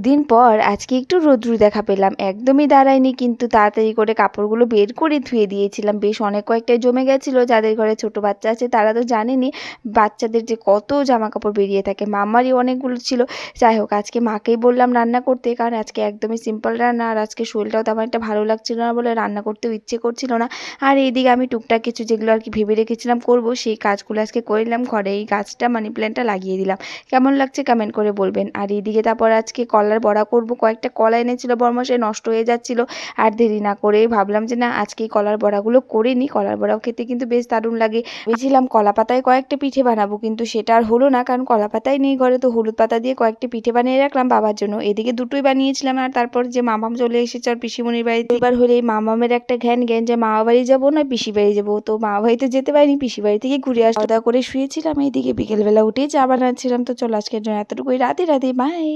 দুদিন পর আজকে একটু রোদ্রু দেখা পেলাম, একদমই দাঁড়ায়নি, কিন্তু তাড়াতাড়ি করে কাপড়গুলো বের করে ধুয়ে দিয়েছিলাম। বেশ অনেক কয়েকটাই জমে গেছিলো। যাদের ঘরে ছোট বাচ্চা আছে তারা তো জানেনই বাচ্চাদের যে কত জামা কাপড় বেরিয়ে থাকে, মামারই অনেকগুলো ছিল। যাই হোক, আজকে মাকেই বললাম রান্না করতে, কারণ আজকে একদমই সিম্পল রান্না, আর আজকে শরীরটাও তেমন একটা ভালো লাগছিল না বলে রান্না করতেও ইচ্ছে করছিল না। আর এইদিকে আমি টুকটাক কিছু যেগুলো আর কি ভেবে রেখেছিলাম করব, সেই কাজগুলো আজকে করে নিলাম। ঘরে এই গাছটা মানি প্ল্যান্টটা লাগিয়ে দিলাম। কেমন লাগছে কমেন্ট করে বলবেন। আর এইদিকে তারপর আজকে কলার বড়া করব। কয়েকটা কলা এনেছিল বরমশাই, নষ্ট হয়ে যাচ্ছিল। আর দেরি না করে ভাবলাম যে না, আজকে এই কলার বড়াগুলো করে নিই। কলার বড়াও খেতে কিন্তু বেশ দারুণ লাগে। ভেবেছিলাম কলা পাতায় কয়েকটা পিঠে বানাবো, কিন্তু সেটা আর হলো না, কারণ কলা পাতাই নেই ঘরে। তো হলুদ পাতা দিয়ে কয়েকটি পিঠে বানিয়ে রাখলাম বাবার জন্য। এদিকে দুটোই বানিয়েছিলাম। আর তারপর যে মামাম চলে এসেছে আর পিসিমণির বাড়িতে। এবার হলে মামামের একটা ঘ্যান জ্ঞান যে মামা বাড়ি যাবো না পিসি বাড়ি যাবো। তো মামা বাড়িতে যেতে পারিনি, পিসি বাড়ি থেকে ঘুরে আসা দাওয়া করে শুয়েছিলাম। এইদিকে বিকেলবেলা উঠেই চা বানাচ্ছিলাম। তো চলো আজকের জন্য এতটুকুই। রাধে রাধে, বাই।